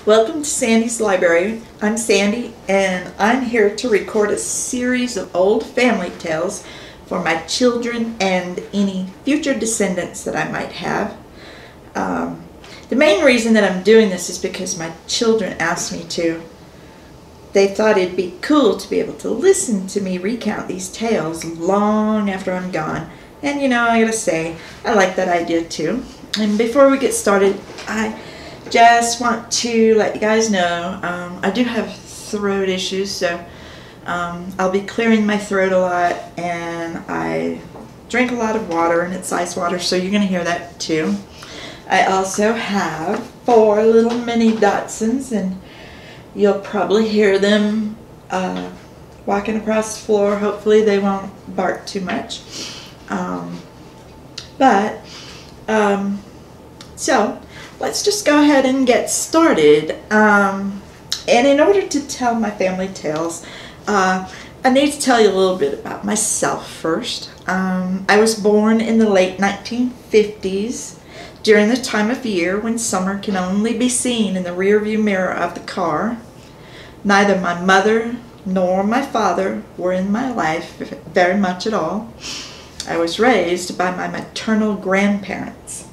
Welcome to Sandy's Library. I'm Sandy, and I'm here to record a series of old family tales for my children and any future descendants that I might have. The main reason that I'm doing this is because my children asked me to. They thought it'd be cool to be able to listen to me recount these tales long after I'm gone. And you know, I gotta say, I like that idea too. And before we get started, I just want to let you guys know I do have throat issues, so I'll be clearing my throat a lot, and I drink a lot of water, and it's ice water, so you're gonna hear that too. I also have 4 little mini Dachshunds, and you'll probably hear them walking across the floor. Hopefully they won't bark too much. So let's just go ahead and get started. And in order to tell my family tales, I need to tell you a little bit about myself first. I was born in the late 1950s, during the time of year when summer can only be seen in the rearview mirror of the car. Neither my mother nor my father were in my life very much at all. I was raised by my maternal grandparents.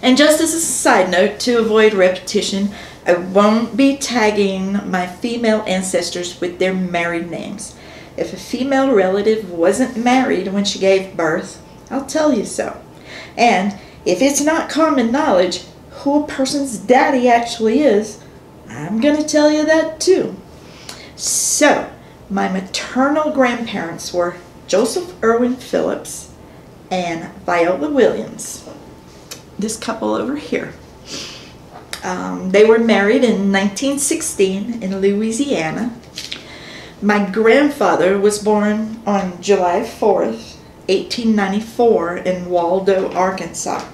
And just as a side note, to avoid repetition, I won't be tagging my female ancestors with their married names. If a female relative wasn't married when she gave birth, I'll tell you so. And if it's not common knowledge who a person's daddy actually is, I'm going to tell you that too. So, my maternal grandparents were Joseph Irwin Phillips and Viola Williams. This couple over here. They were married in 1916 in Louisiana. My grandfather was born on July 4th, 1894 in Waldo, Arkansas.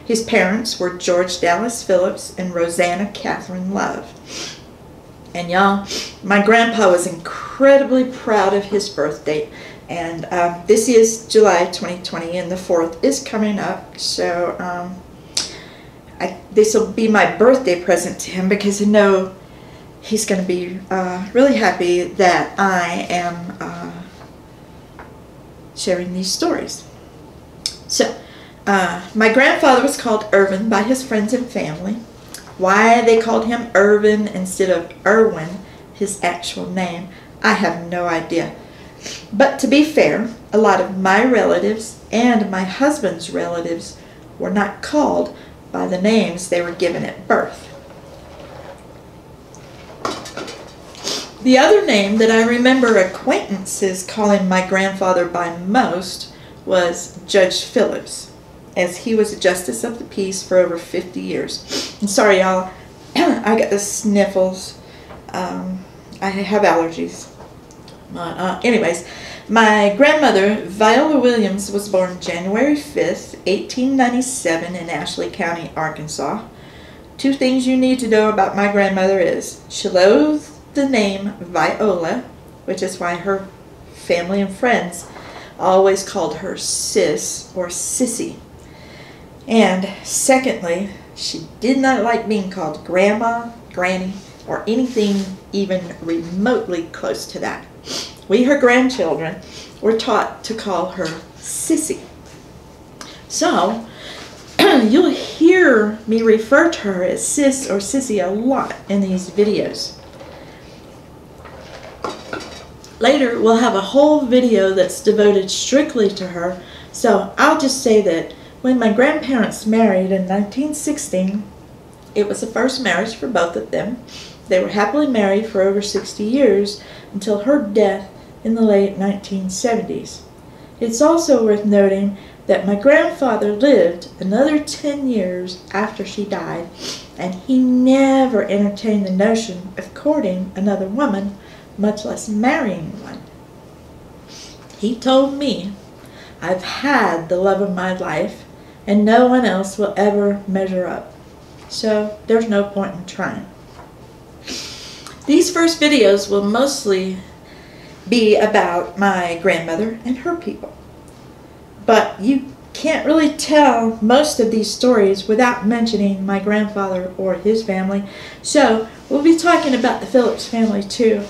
His parents were George Dallas Phillips and Rosanna Catherine Love. And y'all, my grandpa was incredibly proud of his birth date. And this is July 2020, and the 4th is coming up. So this will be my birthday present to him, because I know he's going to be really happy that I am sharing these stories. So, my grandfather was called Irvin by his friends and family. Why they called him Irvin instead of Irwin, his actual name, I have no idea. But to be fair, a lot of my relatives and my husband's relatives were not called by the names they were given at birth. The other name that I remember acquaintances calling my grandfather by most was Judge Phillips, as he was a justice of the peace for over 50 years. I'm sorry, y'all, I got the sniffles. I have allergies. Anyways, my grandmother, Viola Williams, was born January 5th, 1897 in Ashley County, Arkansas. 2 things you need to know about my grandmother is she loathed the name Viola, which is why her family and friends always called her Sis or Sissy. And secondly, she did not like being called Grandma, Granny, or anything even remotely close to that. We, her grandchildren, were taught to call her Sissy. So, you'll hear me refer to her as Sis or Sissy a lot in these videos. Later, we'll have a whole video that's devoted strictly to her, so I'll just say that when my grandparents married in 1916, it was the first marriage for both of them. They were happily married for over 60 years until her death in the late 1970s. It's also worth noting that my grandfather lived another 10 years after she died, and he never entertained the notion of courting another woman, much less marrying one. He told me, "I've had the love of my life, and no one else will ever measure up. So there's no point in trying." These first videos will mostly be about my grandmother and her people. But you can't really tell most of these stories without mentioning my grandfather or his family. So we'll be talking about the Phillips family too,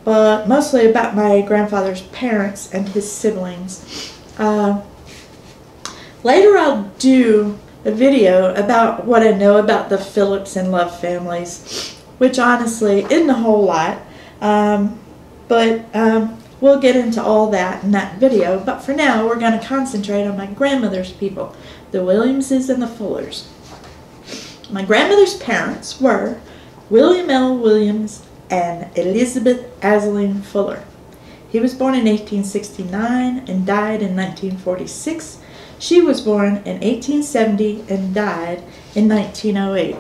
but mostly about my grandfather's parents and his siblings. Later I'll do a video about what I know about the Phillips and Love families, which honestly isn't a whole lot, but we'll get into all that in that video. But for now, we're going to concentrate on my grandmother's people, the Williamses and the Fullers. My grandmother's parents were William L. Williams and Elizabeth Aisling Fuller. He was born in 1869 and died in 1946. She was born in 1870 and died in 1908.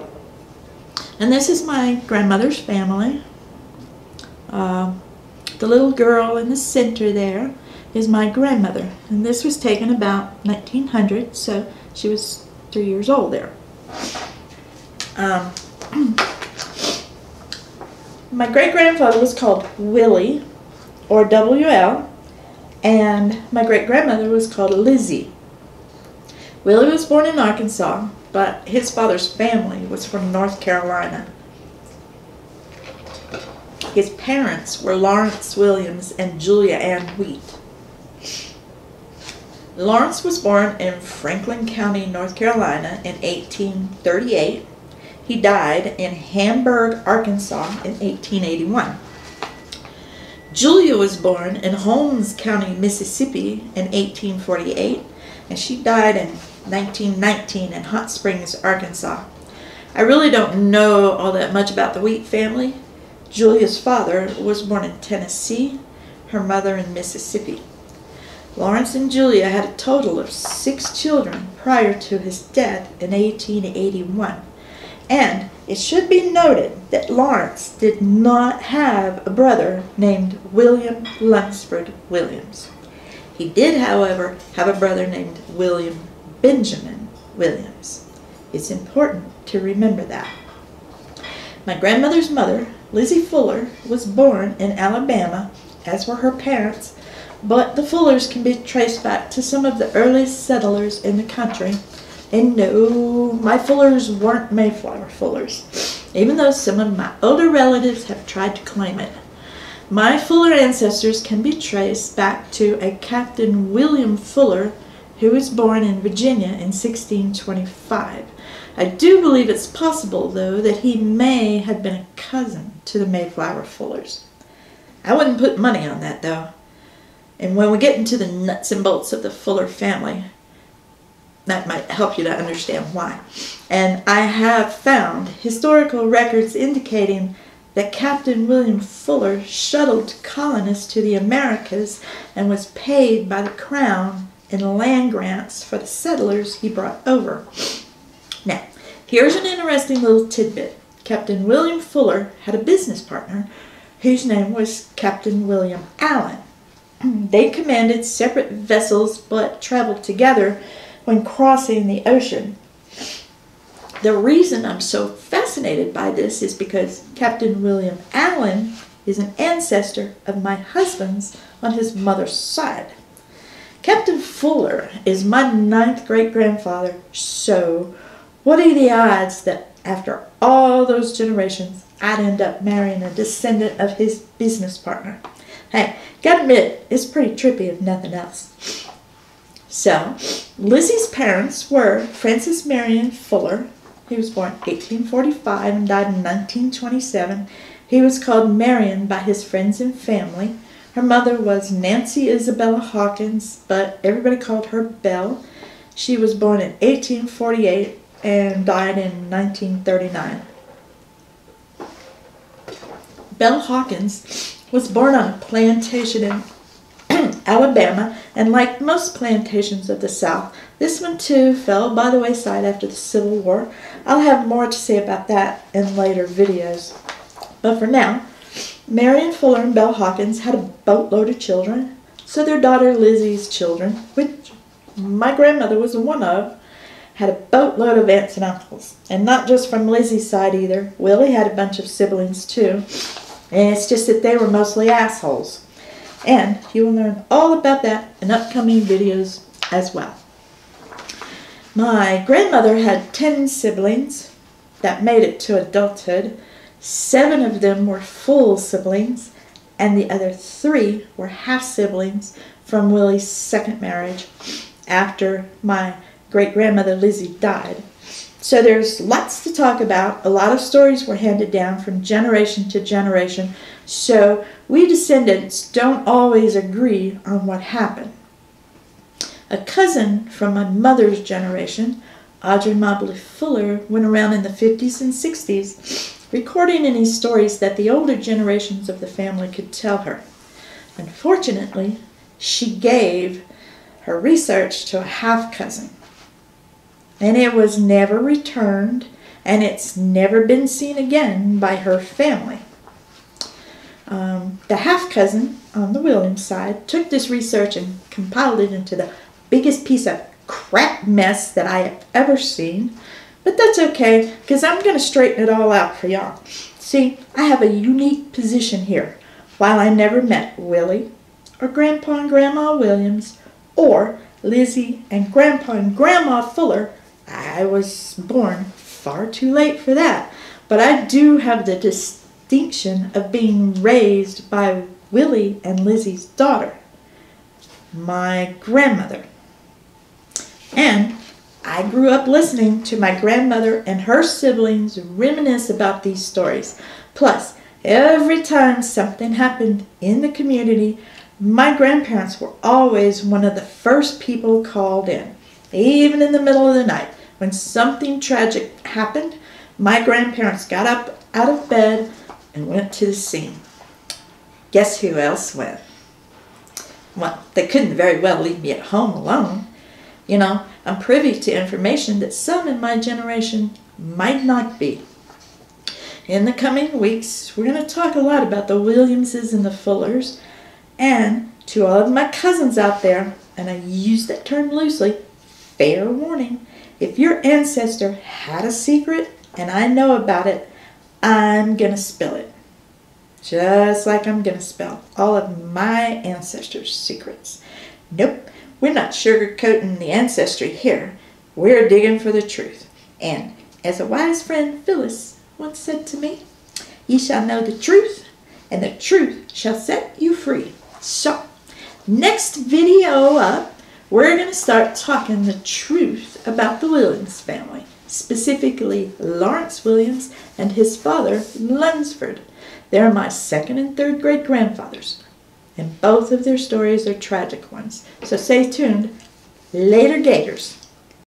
And this is my grandmother's family. The little girl in the center there is my grandmother. And this was taken about 1900, so she was 3 years old there. My great-grandfather was called Willie, or W.L., and my great-grandmother was called Lizzie. Willie was born in Arkansas, but his father's family was from North Carolina. His parents were Lawrence Williams and Julia Ann Wheat. Lawrence was born in Franklin County, North Carolina in 1838. He died in Hamburg, Arkansas in 1881. Julia was born in Holmes County, Mississippi in 1848, and she died in 1919 in Hot Springs, Arkansas. I really don't know all that much about the Wheat family. Julia's father was born in Tennessee, her mother in Mississippi. Lawrence and Julia had a total of 6 children prior to his death in 1881. And it should be noted that Lawrence did not have a brother named William Lunsford Williams. He did, however, have a brother named William Benjamin Williams. It's important to remember that. My grandmother's mother, Lizzie Fuller, was born in Alabama, as were her parents, but the Fullers can be traced back to some of the earliest settlers in the country. And no, my Fullers weren't Mayflower Fullers, even though some of my older relatives have tried to claim it. My Fuller ancestors can be traced back to a Captain William Fuller, who was born in Virginia in 1625. I do believe it's possible, though, that he may have been a cousin to the Mayflower Fullers. I wouldn't put money on that, though. And when we get into the nuts and bolts of the Fuller family, that might help you to understand why. And I have found historical records indicating that Captain William Fuller shuttled colonists to the Americas and was paid by the Crown in land grants for the settlers he brought over. Now, here's an interesting little tidbit. Captain William Fuller had a business partner whose name was Captain William Allen. They commanded separate vessels but traveled together when crossing the ocean. The reason I'm so fascinated by this is because Captain William Allen is an ancestor of my husband's on his mother's side. Captain Fuller is my 9th great-grandfather, so what are the odds that after all those generations I'd end up marrying a descendant of his business partner? Hey, gotta admit, it's pretty trippy if nothing else. So, Lizzie's parents were Francis Marion Fuller. He was born 1845 and died in 1927. He was called Marion by his friends and family. Her mother was Nancy Isabella Hawkins, but everybody called her Belle. She was born in 1848 and died in 1939. Belle Hawkins was born on a plantation in Alabama, and like most plantations of the South, this one too fell by the wayside after the Civil War. I'll have more to say about that in later videos. But for now, Marion Fuller and Belle Hawkins had a boatload of children, so their daughter Lizzie's children, which my grandmother was one of, had a boatload of aunts and uncles. And not just from Lizzie's side either. Willie had a bunch of siblings too. And it's just that they were mostly assholes. And you will learn all about that in upcoming videos as well. My grandmother had 10 siblings that made it to adulthood. 7 of them were full siblings, and the other 3 were half siblings from Willie's second marriage after my great-grandmother Lizzie died. So there's lots to talk about. A lot of stories were handed down from generation to generation, so we descendants don't always agree on what happened. A cousin from my mother's generation, Audrey Mobley Fuller, went around in the 50s and 60s, recording any stories that the older generations of the family could tell her. Unfortunately, she gave her research to a half-cousin, and it was never returned, and it's never been seen again by her family. The half-cousin on the Williams side took this research and compiled it into the biggest piece of crap mess that I have ever seen. But that's okay, because I'm going to straighten it all out for y'all. See, I have a unique position here. While I never met Willie or Grandpa and Grandma Williams or Lizzie and Grandpa and Grandma Fuller, I was born far too late for that. But I do have the distinction of being raised by Willie and Lizzie's daughter, my grandmother. And I grew up listening to my grandmother and her siblings reminisce about these stories. Plus, every time something happened in the community, my grandparents were always one of the first people called in. Even in the middle of the night, when something tragic happened, my grandparents got up out of bed and went to the scene. Guess who else went? Well, they couldn't very well leave me at home alone. You know, I'm privy to information that some in my generation might not be. In the coming weeks, we're going to talk a lot about the Williamses and the Fullers. And to all of my cousins out there, and I use that term loosely, fair warning, if your ancestor had a secret and I know about it, I'm going to spill it. Just like I'm going to spill all of my ancestors' secrets. Nope. We're not sugarcoating the ancestry here. We're digging for the truth. And as a wise friend Phyllis once said to me, "Ye shall know the truth, and the truth shall set you free." So, next video up, we're going to start talking the truth about the Williams family, specifically Lawrence Williams and his father, Lunsford. They're my second and third great grandfathers, and both of their stories are tragic ones. So stay tuned. Later, Gators.